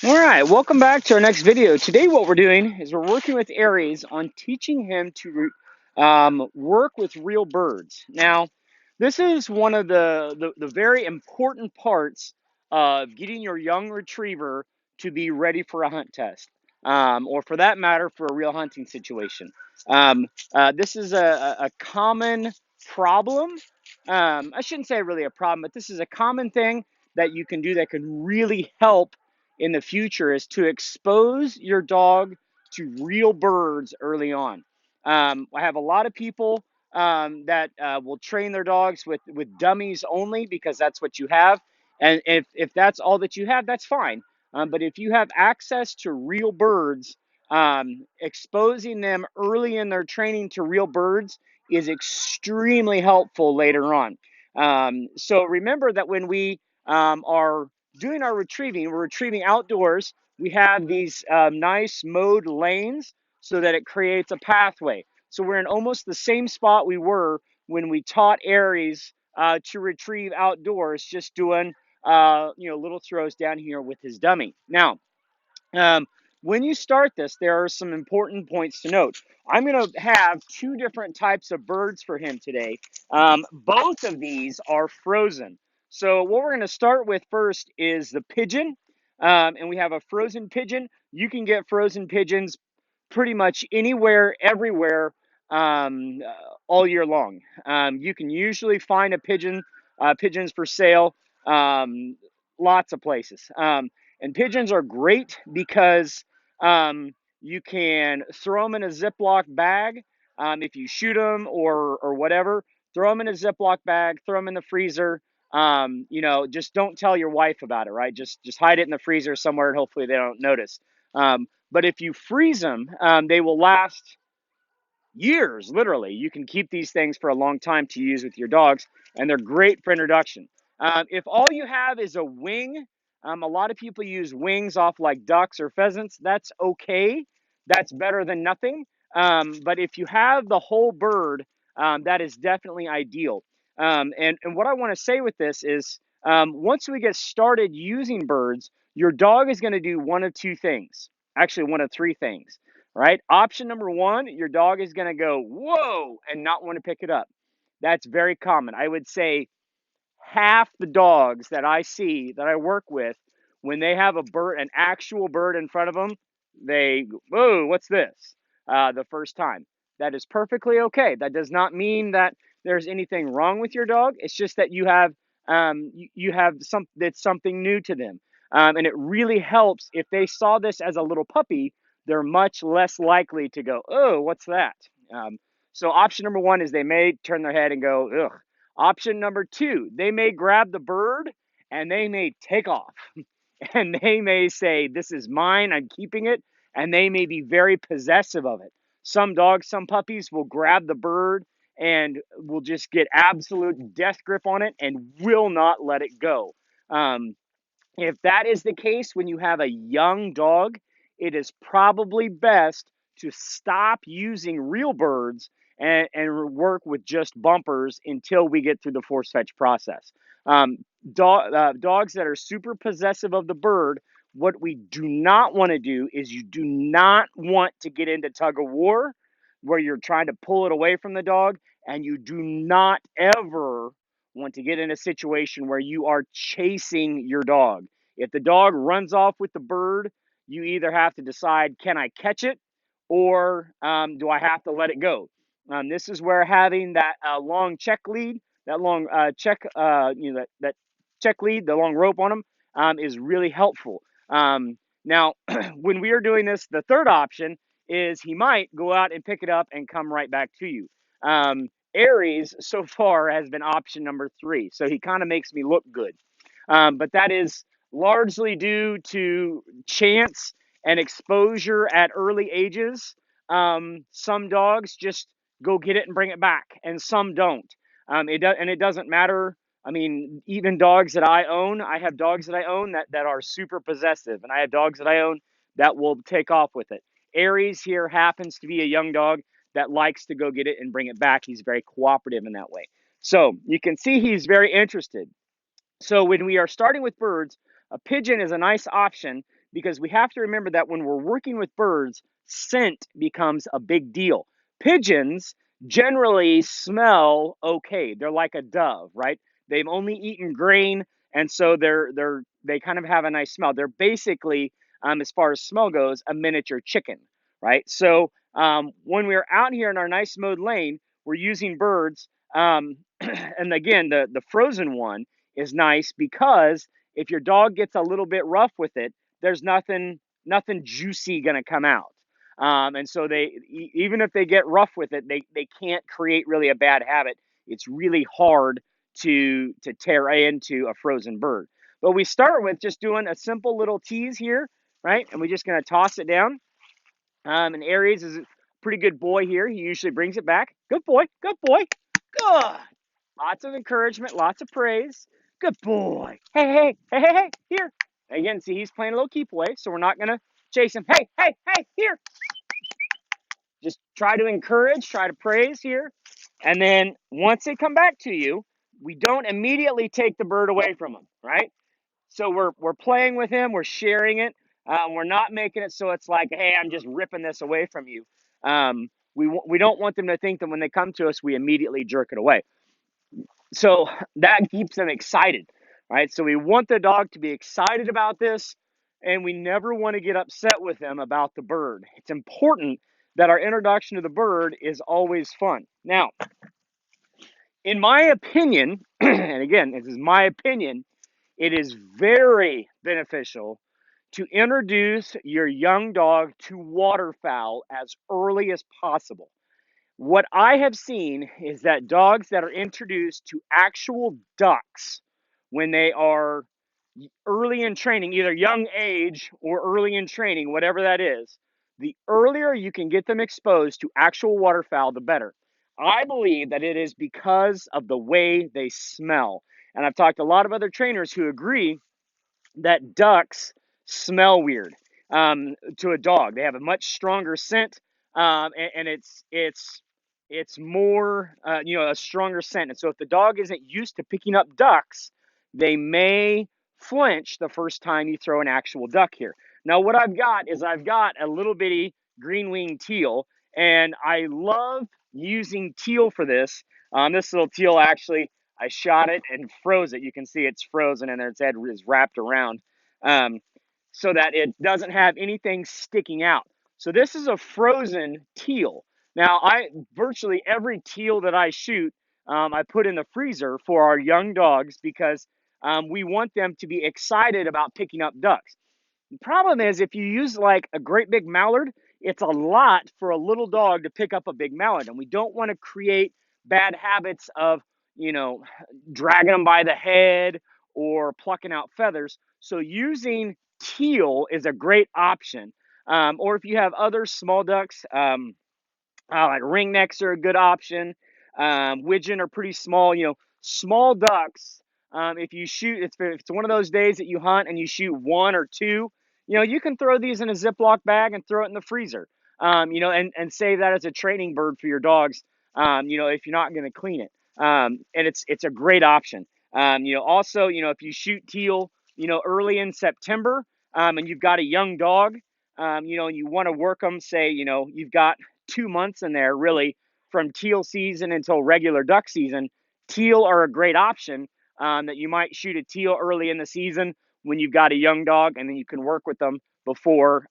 All right, welcome back to our next video. Today, what we're doing is we're working with Aries on teaching him to work with real birds. Now, this is one of the very important parts of getting your young retriever to be ready for a hunt test, or for that matter, for a real hunting situation. Um, this is a common problem. I shouldn't say really a problem, but this is a common thing that you can do that can really help in the future is to expose your dog to real birds early on. I have a lot of people that will train their dogs with dummies only because that's what you have. And if that's all that you have, that's fine. But if you have access to real birds, exposing them early in their training to real birds is extremely helpful later on. So remember that when we are doing our retrieving, we're retrieving outdoors. We have these nice mowed lanes so that it creates a pathway. So we're in almost the same spot we were when we taught Aries to retrieve outdoors, just doing little throws down here with his dummy. Now, um, when you start this, there are some important points to note. I'm going to have two different types of birds for him today. Both of these are frozen. So what we're going to start with first is the pigeon. And we have a frozen pigeon. You can get frozen pigeons pretty much anywhere, everywhere, all year long. You can usually find pigeons for sale, um, lots of places. And pigeons are great because you can throw them in a Ziploc bag if you shoot them or whatever. Throw them in a Ziploc bag, throw them in the freezer. Just don't tell your wife about it, right? Just hide it in the freezer somewhere, and hopefully they don't notice. But if you freeze them, they will last years, literally. You can keep these things for a long time to use with your dogs, and they're great for introduction. If all you have is a wing, a lot of people use wings off like ducks or pheasants. That's okay. That's better than nothing. But if you have the whole bird, that is definitely ideal. And what I want to say with this is once we get started using birds, your dog is going to do one of two things. Actually, one of three things, right? Option number one, your dog is going to go, whoa, and not want to pick it up. That's very common. I would say half the dogs that I see that I work with, when they have an actual bird in front of them, they go, whoa, what's this? The first time. That is perfectly okay. That does not mean that there's anything wrong with your dog. It's just that you have that's something new to them, and it really helps if they saw this as a little puppy. They're much less likely to go, oh, what's that? So option number one is they may turn their head and go, ugh. Option number two, they may grab the bird and they may take off. And they may say, this is mine, I'm keeping it. And they may be very possessive of it. Some dogs, some puppies will grab the bird and will just get absolute death grip on it and will not let it go. Um, if that is the case when you have a young dog, it is probably best to stop using real birds and work with just bumpers until we get through the force fetch process. Um, dogs that are super possessive of the bird, what we do not want to do is you do not want to get into tug of war where you're trying to pull it away from the dog, and you do not ever want to get in a situation where you are chasing your dog. If the dog runs off with the bird, you either have to decide, can I catch it, or do I have to let it go? This is where having that long check lead, that long that check lead, the long rope on them, is really helpful. Now, when we are doing this, the third option is he might go out and pick it up and come right back to you. Aries so far has been option number three, so he kind of makes me look good. But that is largely due to chance and exposure at early ages. Some dogs just go get it and bring it back, and some don't. It doesn't matter. I mean, even dogs that I own, I have dogs that I own that are super possessive, and I have dogs that I own that will take off with it. Aries here happens to be a young dog that likes to go get it and bring it back. He's very cooperative in that way. So you can see he's very interested. So when we are starting with birds, a pigeon is a nice option because we have to remember that when we're working with birds, scent becomes a big deal. Pigeons generally smell okay. They're like a dove, right? They've only eaten grain, and so they kind of have a nice smell. They're basically, as far as smell goes, a miniature chicken, right? So when we're out here in our nice mowed lane, we're using birds. And again, the frozen one is nice because if your dog gets a little bit rough with it, there's nothing juicy going to come out. And so even if they get rough with it, they can't create really a bad habit. It's really hard to tear into a frozen bird. But we start with just doing a simple little tease here, right? And we're just going to toss it down. And Aries is a pretty good boy here. He usually brings it back. Good boy. Good boy. Good. Lots of encouragement. Lots of praise. Good boy. Hey, hey, hey, hey, hey. Here. Again, see, he's playing a little keep away, so we're not going to chase him. Hey, hey, hey, here. Just try to encourage, try to praise here. And then once they come back to you, we don't immediately take the bird away from them, right? So we're playing with him, we're sharing it. We're not making it so it's like, hey, I'm just ripping this away from you. We don't want them to think that when they come to us, we immediately jerk it away. So that keeps them excited, right? So we want the dog to be excited about this, and we never want to get upset with them about the bird. It's important that our introduction to the bird is always fun. Now, in my opinion, and again, this is my opinion, it is very beneficial to introduce your young dog to waterfowl as early as possible. What I have seen is that dogs that are introduced to actual ducks when they are early in training, either young age or early in training, whatever that is, the earlier you can get them exposed to actual waterfowl, the better. I believe that it is because of the way they smell. And I've talked to a lot of other trainers who agree that ducks smell weird to a dog. They have a much stronger scent, and it's more a stronger scent. And so if the dog isn't used to picking up ducks, they may flinch the first time you throw an actual duck here. Now what I've got a little bitty green winged teal, and I love using teal for this. This little teal actually I shot it and froze it. You can see it's frozen and its head is wrapped around um, so that it doesn't have anything sticking out. So this is a frozen teal. Now, virtually every teal that I shoot, I put in the freezer for our young dogs because we want them to be excited about picking up ducks. The problem is if you use like a great big mallard, it's a lot for a little dog to pick up a big mallard, and we don't want to create bad habits of, you know, dragging them by the head or plucking out feathers. So using teal is a great option. Or if you have other small ducks, like ringnecks are a good option. Widgeon are pretty small. You know, small ducks. If you shoot, if it's one of those days that you hunt and you shoot one or two, you know, you can throw these in a Ziploc bag and throw it in the freezer. And save that as a training bird for your dogs. If you're not going to clean it, and it's a great option. Also, if you shoot teal, early in September, and you've got a young dog, and you want to work them, say, you've got 2 months in there really from teal season until regular duck season. Teal are a great option that you might shoot a teal early in the season when you've got a young dog, and then you can work with them before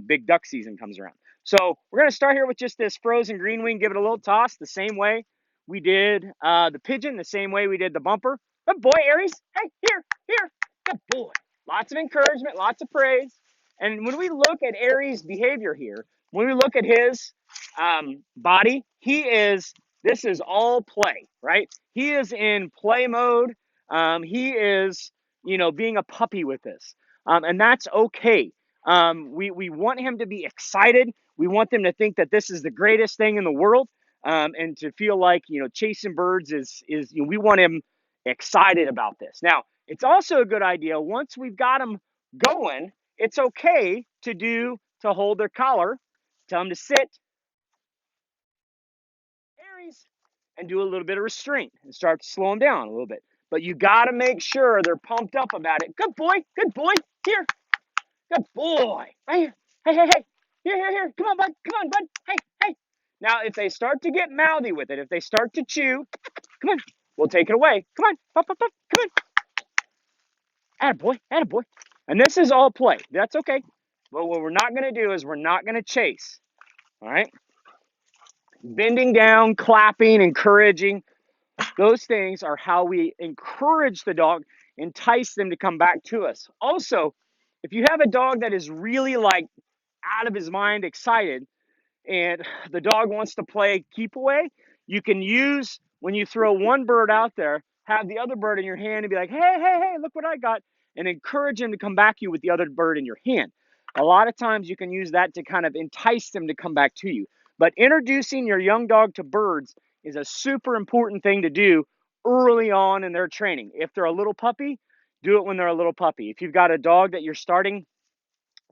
big duck season comes around. So we're going to start here with just this frozen green wing, give it a little toss the same way we did the pigeon, the same way we did the bumper. Good boy, Aries. Hey, here, here. Good boy. Lots of encouragement, lots of praise. And when we look at Aries' behavior here, when we look at his body, this is all play, right? He is in play mode. He is, being a puppy with this. And that's okay. We want him to be excited. We want them to think that this is the greatest thing in the world. And to feel like, chasing birds we want him excited about this. Now, it's also a good idea once we've got him going, it's okay to hold their collar, tell them to sit, Aries, and do a little bit of restraint and start to slow them down a little bit. But you got to make sure they're pumped up about it. Good boy, here. Good boy. Right here. Hey, hey, hey. Here. Come on, bud. Come on, bud. Hey, hey. Now, if they start to get mouthy with it, if they start to chew, come on. We'll take it away. Come on. Up. Come on. Attaboy. Attaboy. And this is all play. That's okay. But what we're not going to do is we're not going to chase. All right? Bending down, clapping, encouraging. Those things are how we encourage the dog, entice them to come back to us. Also, if you have a dog that is really like out of his mind excited, and the dog wants to play keep away, you can use when you throw one bird out there, have the other bird in your hand and be like, hey, look what I got, and encourage him to come back to you with the other bird in your hand. A lot of times you can use that to kind of entice them to come back to you. But introducing your young dog to birds is a super important thing to do early on in their training. If they're a little puppy, do it when they're a little puppy. If you've got a dog that you're starting,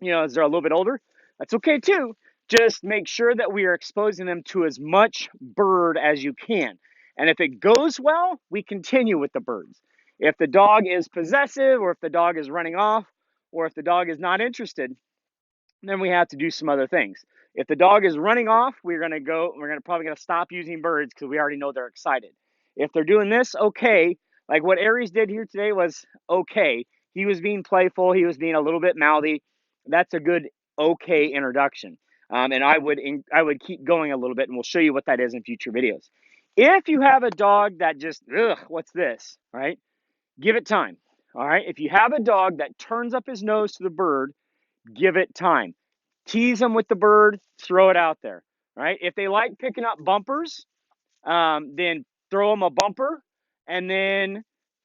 as they're a little bit older, that's okay too. Just make sure that we are exposing them to as much bird as you can. And if it goes well, we continue with the birds. If the dog is possessive, or if the dog is running off, or if the dog is not interested, then we have to do some other things. If the dog is running off, we're probably gonna stop using birds because we already know they're excited. If they're doing this, okay, like what Aries did here today was okay. He was being playful, he was being a little bit mouthy. That's a good okay introduction. And I would keep going a little bit, and we'll show you what that is in future videos. If you have a dog that just, ugh, what's this, right? Give it time. All right. If you have a dog that turns up his nose to the bird, give it time. Tease them with the bird, throw it out there, right? If they like picking up bumpers, then throw them a bumper and then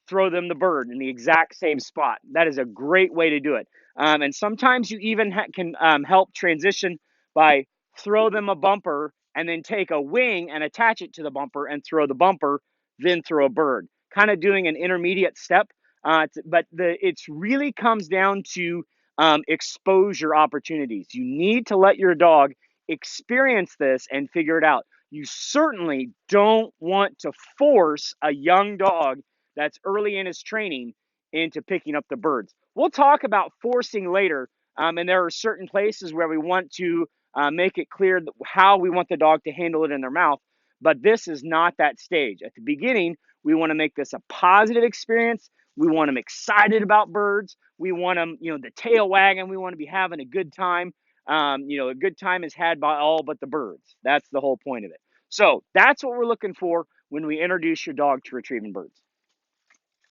throw them the bird in the exact same spot. That is a great way to do it. And sometimes you even can help transition by throw them a bumper and then take a wing and attach it to the bumper and throw the bumper, then throw a bird. Kind of doing an intermediate step. But it really comes down to exposure opportunities. You need to let your dog experience this and figure it out. You certainly don't want to force a young dog that's early in his training into picking up the birds. We'll talk about forcing later, and there are certain places where we want to make it clear how we want the dog to handle it in their mouth, but this is not that stage. At the beginning, we want to make this a positive experience. We want them excited about birds. We want them, the tail wagging. We want to be having a good time. A good time is had by all but the birds. That's the whole point of it. So that's what we're looking for when we introduce your dog to retrieving birds.